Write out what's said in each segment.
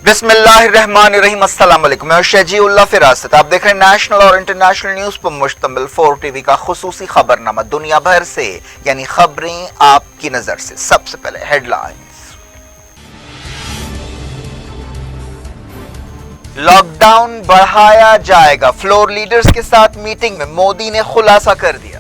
बिस्मिल्लाहिर्रहमानिर्रहीम। अस्सलाम वालेकुम। मैं शजीउल्लाह फिरासत, आप देख रहे हैं नेशनल और इंटरनेशनल न्यूज पर मुश्तमिल 4 टीवी का खुसूसी खबरनामा दुनिया भर से, यानी खबरें आपकी नजर से। सबसे पहले हेडलाइंस। लॉकडाउन बढ़ाया जाएगा, फ्लोर लीडर्स के साथ मीटिंग में मोदी ने खुलासा कर दिया।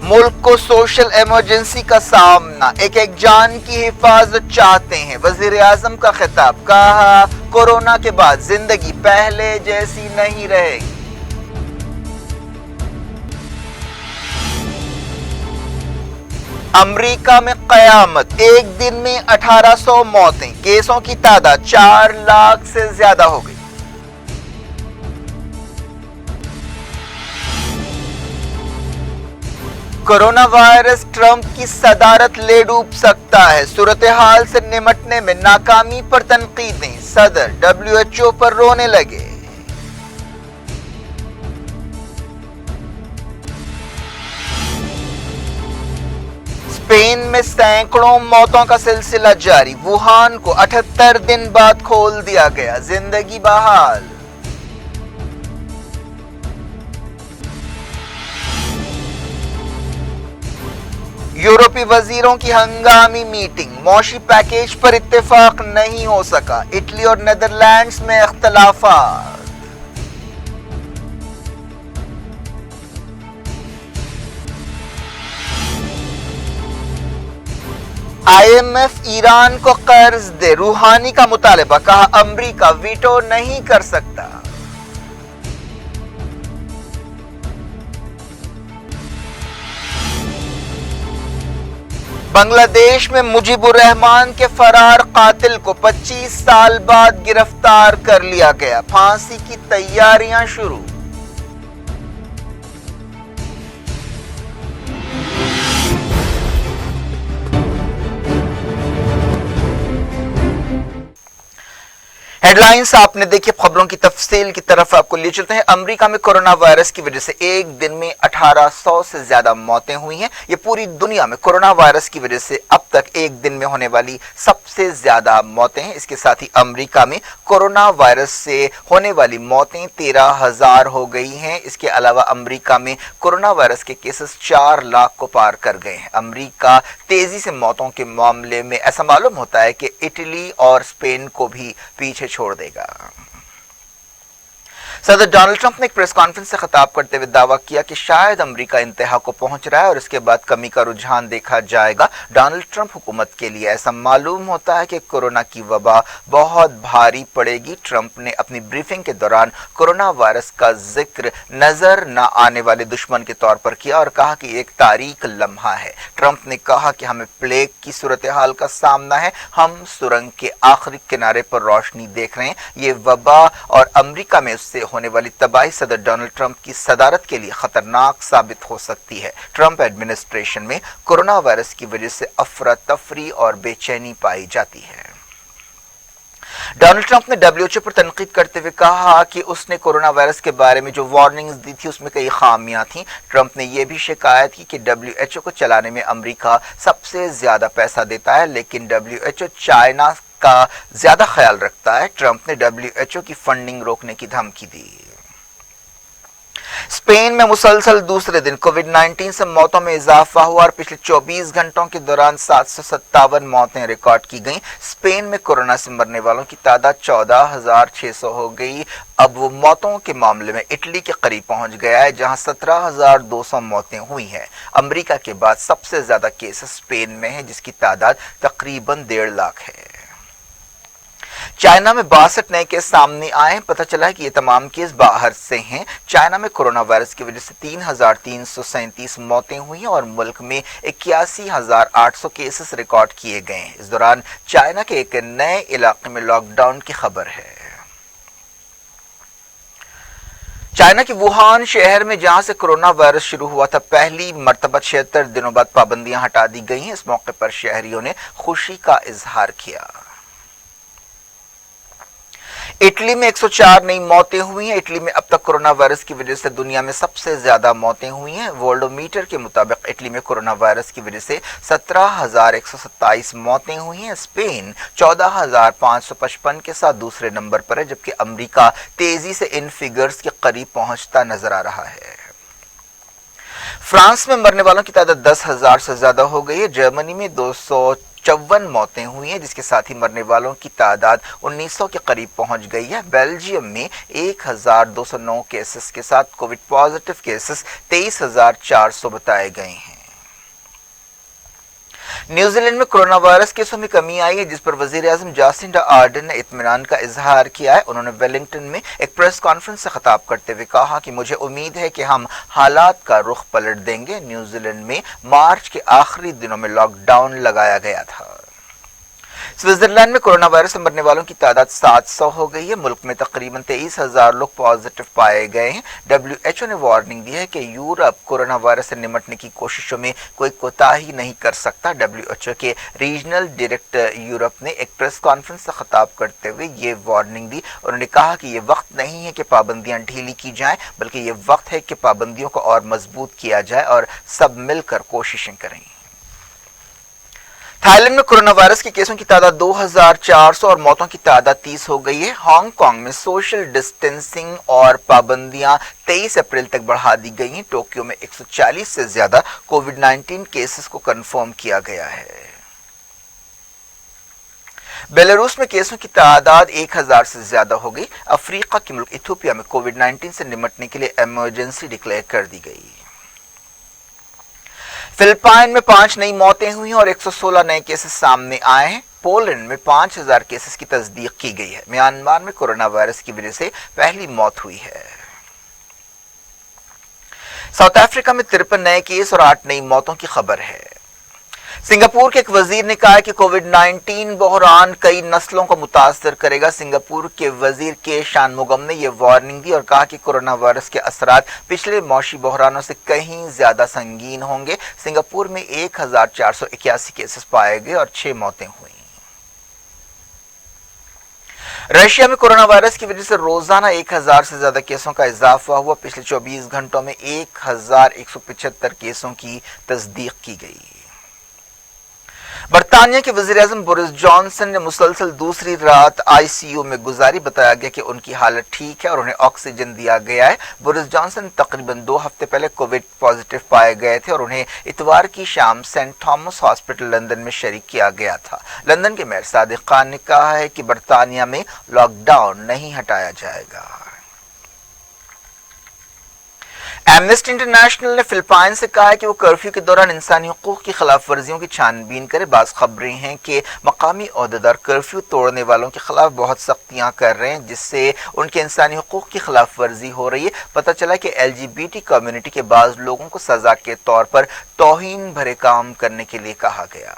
मुल्क को सोशल इमरजेंसी का सामना, एक एक जान की हिफाजत चाहते हैं, वजीर आजम का खिताब। कहा, कोरोना के बाद जिंदगी पहले जैसी नहीं रहेगी। अमेरिका में कयामत, एक दिन में 1800 मौतें, केसों की तादाद 4 लाख से ज्यादा हो गई। कोरोना वायरस ट्रंप की सदारत ले डूब सकता है, सूरत हाल से निमटने में नाकामी पर तनकीदें, सदर WHO पर रोने लगे। स्पेन में सैकड़ों मौतों का सिलसिला जारी, वुहान को 78 दिन बाद खोल दिया गया, जिंदगी बहाल। यूरोपीय वजीरों की हंगामी मीटिंग, मौशी पैकेज पर इत्तेफाक नहीं हो सका, इटली और नेदरलैंड्स में इख्तलाफात। IMF ईरान को कर्ज दे, रूहानी का मुतालबा। कहा, अमेरिका वीटो नहीं कर सकता। बांग्लादेश में मुजीबुर रहमान के फरार कातिल को 25 साल बाद गिरफ्तार कर लिया गया, फांसी की तैयारियां शुरू। हेडलाइंस आपने देखी, खबरों की तफसील की तरफ आपको ले चलते हैं। अमेरिका में कोरोना वायरस की वजह से एक दिन में 1800 से ज्यादा मौतें हुई हैं। ये पूरी दुनिया में कोरोना वायरस की वजह से अब तक एक दिन में होने वाली सबसे ज्यादा मौतें हैं। इसके साथ ही अमेरिका में कोरोना वायरस से होने वाली मौतें 13,000 हो गई हैं। इसके अलावा अमेरिका में कोरोना वायरस के केसेस 4 लाख को पार कर गए हैं। अमेरिका तेजी से मौतों के मामले में ऐसा मालूम होता है कि इटली और स्पेन को भी पीछे छोड़ देगा। सदर डोनाल्ड ट्रंप ने एक प्रेस कॉन्फ्रेंस से खिताब करते हुए दावा किया कि शायद अमेरिका इंतहा को पहुंच रहा है और इसके बाद कमी का रुझान देखा जाएगा। डोनाल्ड ट्रंप हुकूमत के लिए ऐसा मालूम होता है कि कोरोना की वबा बहुत भारी पड़ेगी। ट्रंप ने अपनी ब्रीफिंग के दौरान कोरोना वायरस का जिक्र नजर न आने वाले दुश्मन के तौर पर किया और कहा कि एक तारीख लम्हा है। ट्रंप ने कहा कि हमें प्लेग की सूरत हाल का सामना है, हम सुरंग के आखिरी किनारे पर रोशनी देख रहे हैं। ये वबा और अमेरिका में उससे होने वाली तबाही सदर डोनाल्ड ट्रंप की सदारत के लिए खतरनाक साबित हो सकती है। ट्रंप एडमिनिस्ट्रेशन में कोरोना वायरस की वजह से अफरा तफरी और बेचैनी पाई जाती है। डोनाल्ड ट्रंप ने WHO पर तनकीद करते हुए कहा कि उसने कोरोना वायरस के बारे में जो वार्निंग्स दी थी उसमें कई खामियां थी। ट्रंप ने यह भी शिकायत की कि WHO को चलाने में अमेरिका सबसे ज्यादा पैसा देता है, लेकिन WHO चाइना का ज्यादा ख्याल रखता है। ट्रंप ने WHO की फंडिंग रोकने की धमकी दी। स्पेन में मुसलसल दूसरे दिन कोविड-19 से मौतों में इजाफा हुआ और पिछले 24 घंटों के दौरान 757 मौतें रिकॉर्ड की गईं। स्पेन में कोरोना से मरने वालों की तादाद 14,600 हो गई। अब वो मौतों के मामले में इटली के करीब पहुंच गया है, जहां 17,200 मौतें हुई हैं। अमेरिका के बाद सबसे ज्यादा केसेस स्पेन में है, जिसकी तादाद तकरीबन 1.5 लाख है। चाइना में 62 नए केस सामने आए। पता चला कि ये तमाम केस बाहर से हैं। चाइना में कोरोना वायरस की वजह से 3,337 मौतें हुई और मुल्क में 81,800 केसेस रिकॉर्ड किए गए हैं। इस दौरान चाइना के एक नए इलाके में लॉकडाउन की खबर है। चाइना के वुहान शहर में जहां से कोरोना वायरस शुरू हुआ था, पहली मर्तबा 76 दिनों बाद पाबंदियां हटा दी गई हैं। इस मौके पर शहरियों ने खुशी का इजहार किया। इटली में 104 नई मौतें हुई हैं। इटली में अब तक कोरोना वायरस की वजह से दुनिया में सबसे ज्यादा मौतें हुई हैं। वर्ल्डोमीटर के मुताबिक इटली में कोरोना वायरस की वजह से 17,127 मौतें हुई हैं। स्पेन 14,555 के साथ दूसरे नंबर पर है, जबकि अमेरिका तेजी से इन फिगर्स के करीब पहुंचता नजर आ रहा है। फ्रांस में मरने वालों की तादाद 10,000 से ज्यादा हो गई है। जर्मनी में 254 मौतें हुई हैं, जिसके साथ ही मरने वालों की तादाद 1900 के करीब पहुंच गई है। बेल्जियम में 1,209 केसेस के साथ कोविड पॉजिटिव केसेस 23,400 बताए गए हैं। न्यूजीलैंड में कोरोना वायरस केसों में कमी आई है, जिस पर वजीर आजम जासिंडा आर्डन ने इत्मीनान का इजहार किया है। उन्होंने वेलिंगटन में एक प्रेस कॉन्फ्रेंस से खिताब करते हुए कहा कि मुझे उम्मीद है कि हम हालात का रुख पलट देंगे। न्यूजीलैंड में मार्च के आखिरी दिनों में लॉकडाउन लगाया गया था। स्विट्जरलैंड में कोरोना वायरस से मरने वालों की तादाद 700 हो गई है। मुल्क में तकरीबन 23,000 लोग पॉजिटिव पाए गए हैं। WHO ने वार्निंग दी है कि यूरोप कोरोना वायरस से निपटने की कोशिशों में कोई कोताही नहीं कर सकता। WHO के रीजनल डायरेक्टर यूरोप ने एक प्रेस कॉन्फ्रेंस से खिताब करते हुए ये वार्निंग दी। उन्होंने कहा कि ये वक्त नहीं है कि पाबंदियां ढीली की जाएं, बल्कि ये वक्त है कि पाबंदियों को और मजबूत किया जाए और सब मिलकर कोशिशें करें। थाईलैंड में कोरोना वायरस के केसों की तादाद 2,400 और मौतों की तादाद 30 हो गई है। हांगकांग में सोशल डिस्टेंसिंग और पाबंदियां 23 अप्रैल तक बढ़ा दी गई हैं। टोक्यो में 140 से ज्यादा कोविड-19 केसेस को कंफर्म किया गया है। बेलारूस में केसों की तादाद 1,000 से ज्यादा हो गई। अफ्रीका के मुल्क इथियोपिया में कोविड-19 से निपटने के लिए इमरजेंसी डिक्लेयर कर दी गई। फिलिपाइन में 5 नई मौतें हुई और 116 नए केसेस सामने आए हैं। पोलैंड में 5,000 केसेस की तस्दीक की गई है। म्यांमार में कोरोना वायरस की वजह से पहली मौत हुई है। साउथ अफ्रीका में 53 नए केस और 8 नई मौतों की खबर है। सिंगापुर के एक वजीर ने कहा कि कोविड-19 बहरान कई नस्लों को मुतासर करेगा। सिंगापुर के वजीर के शानमुगम ने यह वार्निंग दी और कहा कि कोरोना वायरस के असरात पिछले मौशी बहरानों से कहीं ज्यादा संगीन होंगे। सिंगापुर में 1,481 केसेस पाए गए और 6 मौतें हुई। रशिया में कोरोना वायरस की वजह से रोजाना 1,000 से ज्यादा केसों का इजाफा हुआ। पिछले 24 घंटों में 1,175 केसों की तस्दीक की गई। बरतानिया के वज़ीर-ए-आज़म बोरिस जॉनसन ने मुसलसल दूसरी रात आईसीयू में गुजारी। बताया गया कि उनकी हालत ठीक है और उन्हें ऑक्सीजन दिया गया है। बोरिस जॉनसन तकरीबन 2 हफ्ते पहले कोविड पॉजिटिव पाए गए थे और उन्हें इतवार की शाम सेंट थॉमस हॉस्पिटल लंदन में शरीक किया गया था। लंदन के मेयर सादिक खान ने कहा है कि बरतानिया में लॉकडाउन नहीं हटाया जाएगा। एमनेस्टी इंटरनेशनल ने फिलिपाइन से कहा है कि वो कर्फ्यू के दौरान इंसानी हुकूक की खिलाफ वर्जियों की छानबीन करे। बाज़ खबरें हैं कि मकामी ओहदेदार कर्फ्यू तोड़ने वालों के खिलाफ बहुत सख्तियां कर रहे हैं, जिससे उनके इंसानी हुकूक की खिलाफ वर्जी हो रही है। पता चला कि LGBT कम्युनिटी के बाज़ लोगों को सजा के तौर पर तौहीन भरे काम करने के लिए कहा गया।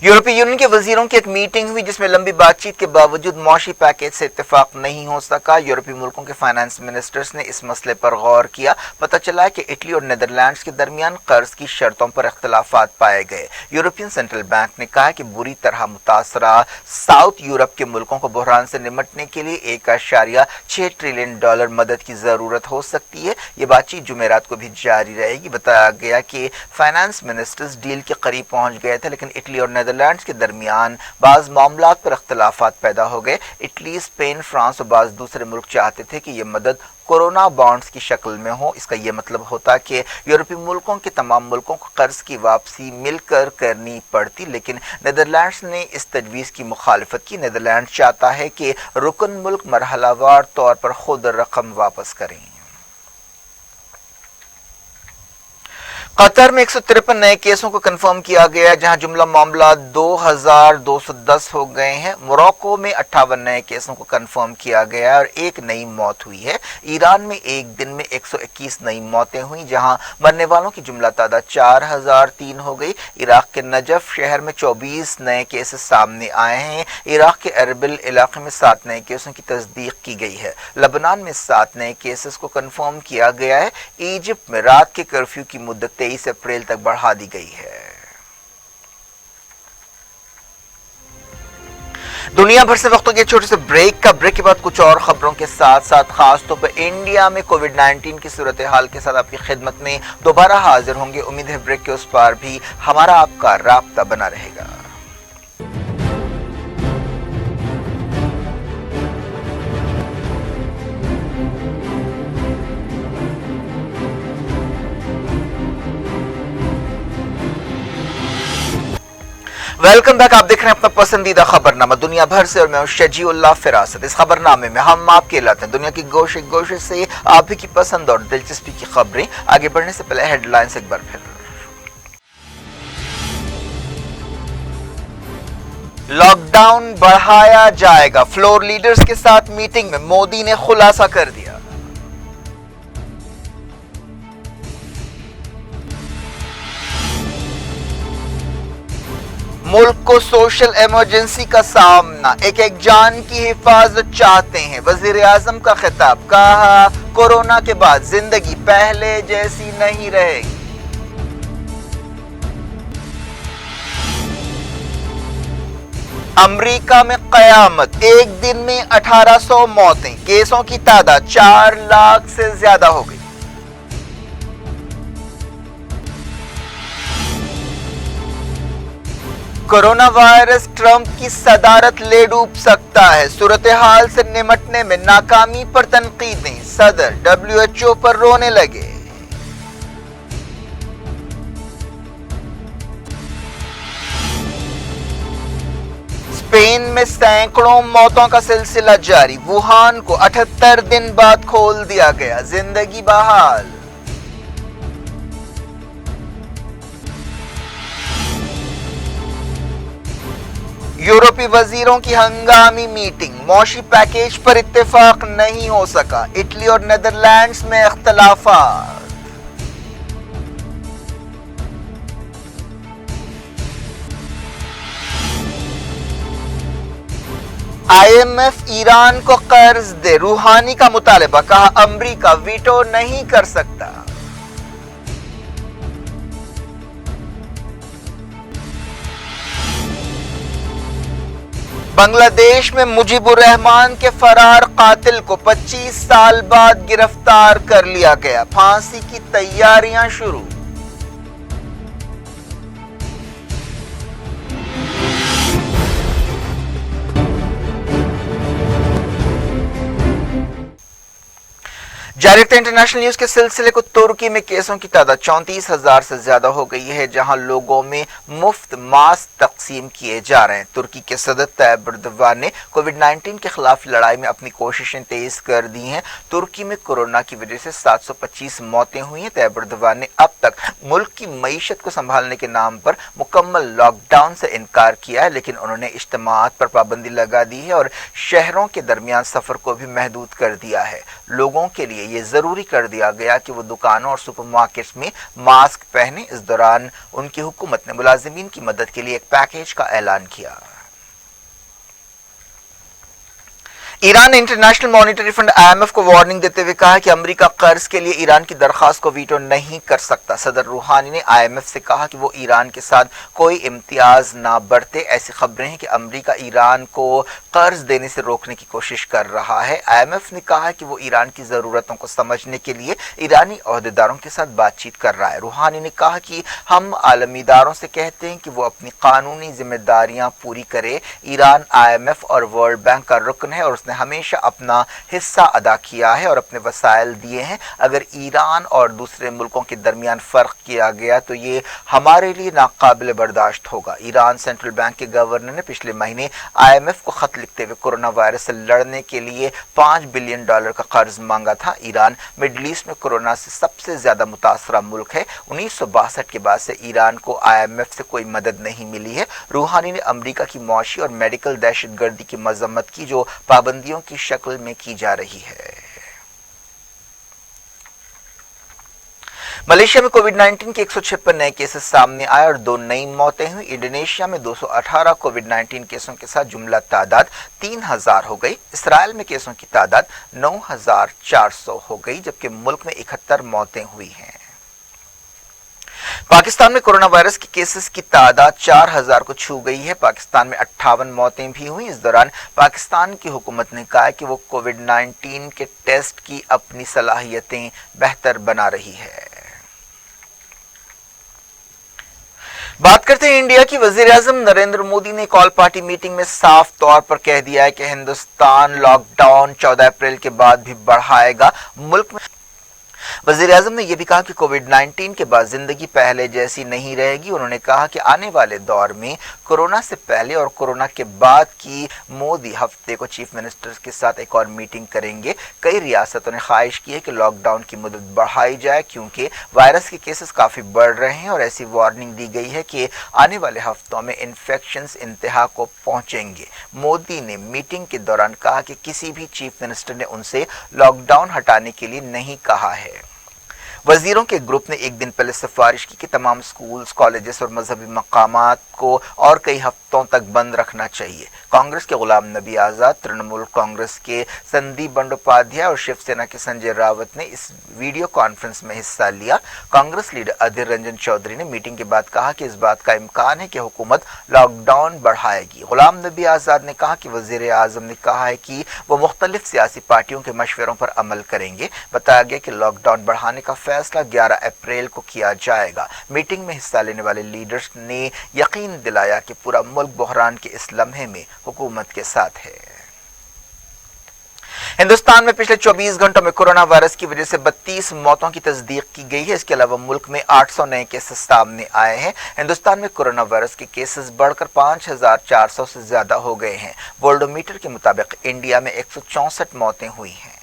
यूरोपीय यूनियन के वजीरों की एक मीटिंग हुई, जिसमें लंबी बातचीत के बावजूद मौशी पैकेज से इत्तेफाक नहीं हो सका। यूरोपीय मुल्कों के फाइनेंस मिनिस्टर्स ने इस मसले पर गौर किया। पता चला है कि इटली और नीदरलैंड्स के दरमियान कर्ज की शर्तों पर इख्तलाफात पाए गए। यूरोपियन सेंट्रल बैंक ने कहा कि बुरी तरह मुतासरा साउथ यूरोप के मुल्कों को बहरान से निपटने के लिए $1.6 ट्रिलियन मदद की जरूरत हो सकती है। ये बातचीत जुमेरात को भी जारी रहेगी। बताया गया कि फाइनेंस मिनिस्टर्स डील के करीब पहुंच गए थे, लेकिन इटली और नीदरलैंड्स के दरमियान बाज मामलात पर इख्तलाफात पैदा हो गए। इटली, स्पेन, फ्रांस और बाज दूसरे मुल्क चाहते थे कि यह मदद कोरोना बॉन्ड्स की शक्ल में हो। इसका यह मतलब होता कि यूरोपीय मुल्कों के तमाम मुल्कों को कर्ज की वापसी मिलकर करनी पड़ती, लेकिन नीदरलैंड्स ने इस तजवीज़ की मुखालिफत की। नीदरलैंड चाहता है कि रुकन मुल्क मरहलावार तौर पर खुद रकम वापस करें। कतर में 153 नए केसों को कंफर्म किया गया, जहां जुमला मामला 2,210 हो गए हैं। मोरक्को में 58 नए केसों को कंफर्म किया गया है और 1 नई मौत हुई है। ईरान में एक दिन में 121 नई मौतें हुई, जहां मरने वालों की जुमला तादाद 4,003 हो गई। इराक के नजफ शहर में 24 नए केसेस सामने आए हैं। इराक के अरबिल इलाके में 7 नए केसों की तस्दीक की गई है। लबनान में 7 नए केसेस को कंफर्म किया गया है। इजिप्ट में रात के कर्फ्यू की मुद्दत 23 अप्रैल तक बढ़ा दी गई है। दुनिया भर से वक्तों के छोटे से ब्रेक के बाद कुछ और खबरों के साथ साथ खास तौर पर इंडिया में कोविड-19 की सूरत हाल के साथ आपकी खिदमत में दोबारा हाजिर होंगे। उम्मीद है ब्रेक के उस पार भी हमारा आपका राब्ता बना रहेगा। Welcome back. आप देख रहे हैं अपना पसंदीदा खबरनामा दुनिया भर से और मैं हूं शजीउल्लाह फिरासत। इस खबरनामे में हम आपके लाते हैं दुनिया की गोशे गोशे से आप ही की पसंद और दिलचस्पी की खबरें। आगे बढ़ने से पहले हेडलाइंस एक बार फिर। लॉकडाउन बढ़ाया जाएगा, फ्लोर लीडर्स के साथ मीटिंग में मोदी ने खुलासा कर दिया। मुल्क को सोशल इमरजेंसी का सामना, एक जान की हिफाजत चाहते हैं, वजीर आजम का खिताब। कहा कोरोना के बाद जिंदगी पहले जैसी नहीं रहेगी। अमेरिका में कयामत, एक दिन में 1800 मौतें, केसों की तादाद 4 लाख से ज्यादा हो गई। कोरोना वायरस ट्रंप की सदारत ले डूब सकता है, सूरत हाल से निमटने में नाकामी पर तनकीदें, सदर WHO पर रोने लगे। स्पेन में सैकड़ों मौतों का सिलसिला जारी, वुहान को 78 दिन बाद खोल दिया गया, जिंदगी बहाल। यूरोपीय वजीरों की हंगामी मीटिंग, मौशी पैकेज पर इत्तेफाक नहीं हो सका, इटली और नेदरलैंड्स में इख्तलाफात। IMF ईरान को कर्ज दे, रूहानी का मुतालबा। कहा अमेरिका वीटो नहीं कर सकता। बांग्लादेश में मुजीबुर रहमान के फरार कातिल को 25 साल बाद गिरफ्तार कर लिया गया, फांसी की तैयारियां शुरू। जारी इंटरनेशनल न्यूज के सिलसिले को तुर्की में केसों की तादाद 34,000 से ज्यादा हो गई है, जहां लोगों में मुफ्त मास्क तकसीम किए जा रहे हैं। तुर्की के सदर तैयब एर्दोगान ने कोविड-19 के खिलाफ लड़ाई में अपनी कोशिशें तेज कर दी हैं। तुर्की में कोरोना की वजह से 725 मौतें हुई हैं। तैयब एर्दोगान ने अब तक मुल्क की मईशत को संभालने के नाम पर मुकम्मल लॉकडाउन से इनकार किया है, लेकिन उन्होंने इज्तिमात पर पाबंदी लगा दी है और शहरों के दरमियान सफर को भी महदूद कर दिया है। लोगों के लिए ये जरूरी कर दिया गया कि वो दुकानों और सुपरमार्केट्स में मास्क पहने। इस दौरान उनकी हुकूमत ने मुलाजिमीन की मदद के लिए एक पैकेज का ऐलान किया। ईरान ने इंटरनेशनल मॉनिटरी फंड IMF को वार्निंग देते हुए कहा कि अमेरिका कर्ज के लिए ईरान की दरखास्त को वीटो नहीं कर सकता। सदर रूहानी ने IMF से कहा कि वो ईरान के साथ कोई इम्तियाज ना बरते। ऐसी खबरें हैं कि अमेरिका ईरान को कर्ज देने से रोकने की कोशिश कर रहा है। IMF ने कहा कि वो ईरान की जरूरतों को समझने के लिए ईरानी ओहदेदारों के साथ बातचीत कर रहा है। रूहानी ने कहा कि हम आलमी इदारों से कहते हैं कि वो अपनी कानूनी जिम्मेदारियां पूरी करे। ईरान IMF और वर्ल्ड बैंक का रुकन है और उसने हमेशा अपना हिस्सा अदा किया है और अपने वसाइल दिए हैं। अगर ईरान और दूसरे मुल्कों के दरमियान फर्क किया गया तो ये हमारे लिए नाकाबिल बर्दाश्त होगा। ईरान सेंट्रल बैंक के गवर्नर ने पिछले महीने IMF को खत लिखते हुए कोरोना वायरस से लड़ने के लिए $5 बिलियन का कर्ज मांगा था। ईरान मिडल ईस्ट में कोरोना से सबसे ज्यादा मुतासरा मुल्क है। 1962 के बाद से ईरान को IMF से कोई मदद नहीं मिली है। रूहानी ने अमेरिका की मौशी और मेडिकल दहशतगर्दी की मजम्मत की जो पाबंदियों की शक्ल में की जा रही है। मलेशिया में कोविड-19 के 156 नए केसेस सामने आए और 2 नई मौतें हुई। इंडोनेशिया में 218 कोविड-19 केसों के साथ जुमला तादाद 3000 हो गई। इसराइल में केसों की तादाद 9400 हो गई, जबकि मुल्क में 71 मौतें हुई हैं। पाकिस्तान में कोरोना वायरस के केसेस की तादाद 4000 को छू गई है। पाकिस्तान में 58 मौतें भी हुई। इस दौरान पाकिस्तान की हुकूमत ने कहा कि वो कोविड-19 के टेस्ट की अपनी सलाहियतें बेहतर बना रही है। बात करते हैं इंडिया की। वजीर आजम नरेंद्र मोदी ने एक ऑल पार्टी मीटिंग में साफ तौर पर कह दिया है कि हिंदुस्तान लॉकडाउन 14 अप्रैल के बाद भी बढ़ाएगा। मुल्क में वजीर आजम ने यह भी कहा कि कोविड-19 के बाद जिंदगी पहले जैसी नहीं रहेगी। उन्होंने कहा कि आने वाले दौर में कोरोना से पहले और कोरोना के बाद की मोदी हफ्ते को चीफ मिनिस्टर्स के साथ एक और मीटिंग करेंगे। कई रियासतों ने ख्वाहिश की है कि लॉकडाउन की मुद्दत बढ़ाई जाए क्योंकि वायरस के केसेस काफी बढ़ रहे हैं और ऐसी वार्निंग दी गई है कि आने वाले हफ्तों में इन्फेक्शंस इंतहा को पहुंचेंगे। मोदी ने मीटिंग के दौरान कहा कि किसी भी चीफ मिनिस्टर ने उनसे लॉकडाउन हटाने के लिए नहीं कहा है। वजीरों के ग्रुप ने एक दिन पहले सिफारिश की कि तमाम स्कूल्स, कॉलेजेस और मजहबी मकामात को और कई हफ्तों तक बंद रखना चाहिए। कांग्रेस के गुलाम नबी आजाद, तृणमूल कांग्रेस के संदीप बंडोपाध्याय और शिवसेना के संजय रावत ने इस वीडियो कॉन्फ्रेंस में हिस्सा लिया। कांग्रेस लीडर अधीर रंजन चौधरी ने मीटिंग के बाद कहा कि इस बात का इम्कान है कि हुकूमत लॉकडाउन बढ़ाएगी। गुलाम नबी आजाद ने कहा कि वजीर आजम ने कहा है कि वो मुख्तलिफ सियासी पार्टियों के मशवरों पर अमल करेंगे। बताया गया कि लॉकडाउन बढ़ाने का फैसला 11 अप्रैल को किया जाएगा। मीटिंग में हिस्सा लेने वाले लीडर्स ने यकीन दिलाया कि पूरा मुल्क बहरान के इस लम्हे में हुकूमत के साथ है। हिंदुस्तान में पिछले 24 घंटों में कोरोना वायरस की वजह से 32 मौतों की तस्दीक की गई है। इसके अलावा मुल्क में 800 नए केसेस सामने आए हैं। हिंदुस्तान में कोरोना वायरस के केसेस बढ़कर 5400 से ज्यादा हो गए हैं। वर्ल्डोमीटर के मुताबिक इंडिया में 164 मौतें हुई हैं।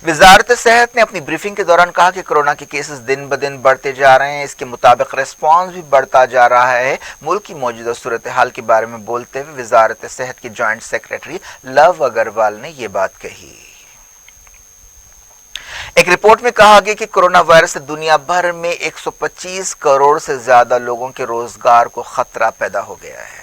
वजारत सेहत ने अपनी ब्रीफिंग के दौरान कहा कि कोरोना के केसेस दिन ब दिन बढ़ते जा रहे हैं। इसके मुताबिक रिस्पांस भी बढ़ता जा रहा है। मुल्क की मौजूदा सूरत हाल के बारे में बोलते हुए वजारत सेहत के जॉइंट सेक्रेटरी लव अग्रवाल ने यह बात कही। एक रिपोर्ट में कहा गया कि कोरोना वायरस से दुनिया भर में 125 करोड़ से ज्यादा लोगों के रोजगार को खतरा पैदा हो गया है।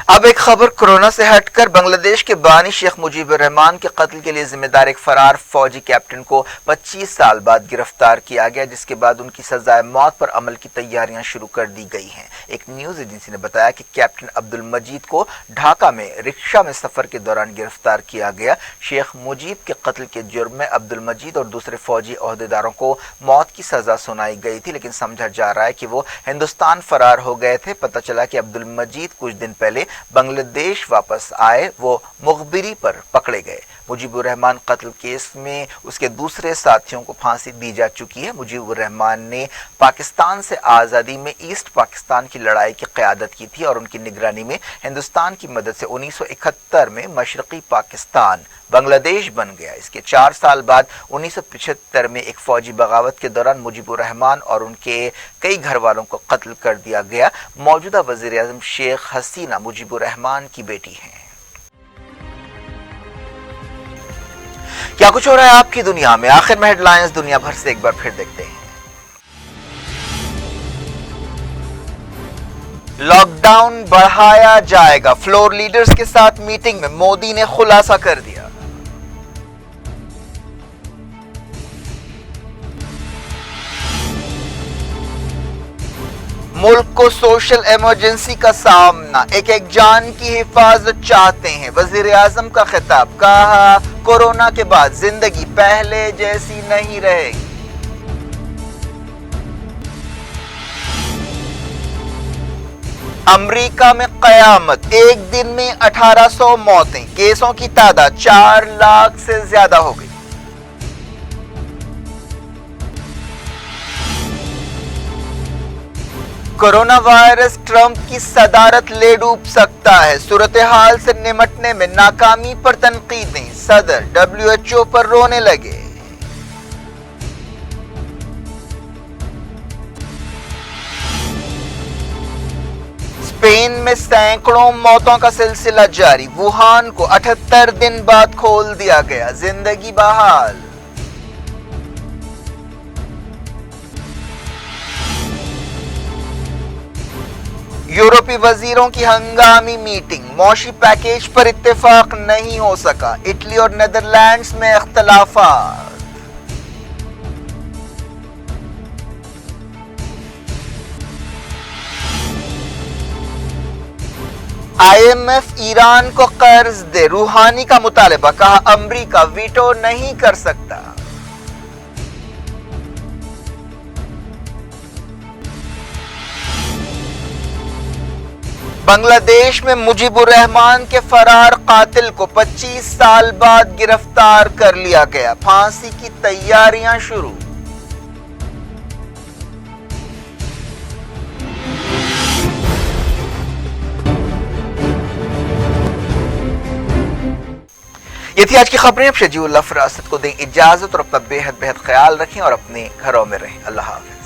अब एक खबर कोरोना से हटकर बांग्लादेश के बानी शेख मुजीबुर रहमान के कत्ल के लिए जिम्मेदार एक फरार फौजी कैप्टन को 25 साल बाद गिरफ्तार किया गया, जिसके बाद उनकी सजाए मौत पर अमल की तैयारियां शुरू कर दी गई हैं। एक न्यूज एजेंसी ने बताया कि कैप्टन अब्दुल मजीद को ढाका में रिक्शा में सफर के दौरान गिरफ्तार किया गया। शेख मुजीब के कत्ल के जुर्म में अब्दुल मजीद और दूसरे फौजी ओहदेदारों को मौत की सजा सुनाई गई थी, लेकिन समझा जा रहा है कि वो हिंदुस्तान फरार हो गए थे। पता चला कि अब्दुल मजीद कुछ दिन पहले बांग्लादेश वापस आए, वो मुखबिरी पर पकड़े गए। मुजीबुर रहमान कत्ल केस में उसके दूसरे साथियों को फांसी दी जा चुकी है। मुजीबुर रहमान ने पाकिस्तान से आज़ादी में ईस्ट पाकिस्तान की लड़ाई की क़यादत की थी और उनकी निगरानी में हिंदुस्तान की मदद से 1971 में मशरक़ी पाकिस्तान बांग्लादेश बन गया। इसके 4 साल बाद 1975 में एक फौजी बगावत के दौरान मुजीबुर रहमान और उनके कई घर वालों को कत्ल कर दिया गया। मौजूदा वज़ीर आज़म शेख हसीना मुजीबुर रहमान की बेटी हैं। क्या कुछ हो रहा है आपकी दुनिया में? आखिर में हेडलाइंस दुनिया भर से एक बार फिर देखते हैं। लॉकडाउन बढ़ाया जाएगा, फ्लोर लीडर्स के साथ मीटिंग में मोदी ने खुलासा कर दिया। मुल्क को सोशल इमरजेंसी का सामना, एक जान की हिफाजत चाहते हैं। वजीर आजम का खिताब, कहा कोरोना के बाद जिंदगी पहले जैसी नहीं रहेगी। अमेरिका में कयामत, एक दिन में 1800 मौतें, केसों की तादाद 4 लाख से ज्यादा हो गई। कोरोना वायरस ट्रंप की सदारत ले डूब सकता है, सूरत हाल से निमटने में नाकामी पर तनकीदें, सदर WHO पर रोने लगे। स्पेन में सैकड़ों मौतों का सिलसिला जारी, वुहान को 78 दिन बाद खोल दिया गया, जिंदगी बहाल। यूरोपीय वजीरों की हंगामी मीटिंग, मौशी पैकेज पर इत्तेफाक नहीं हो सका, इटली और नीदरलैंड्स में इख्तलाफात। IMF ईरान को कर्ज दे, रूहानी का मुतालबा, कहा अमरीका वीटो नहीं कर सकता। बांग्लादेश में मुजीबुर रहमान के फरार कातिल को 25 साल बाद गिरफ्तार कर लिया गया, फांसी की तैयारियां शुरू। ये थी आज की खबरें। अब शजीउल्लाह फरासत को दें इजाजत और अपना बेहद ख्याल रखें और अपने घरों में रहें। अल्लाह हाफ़िज़।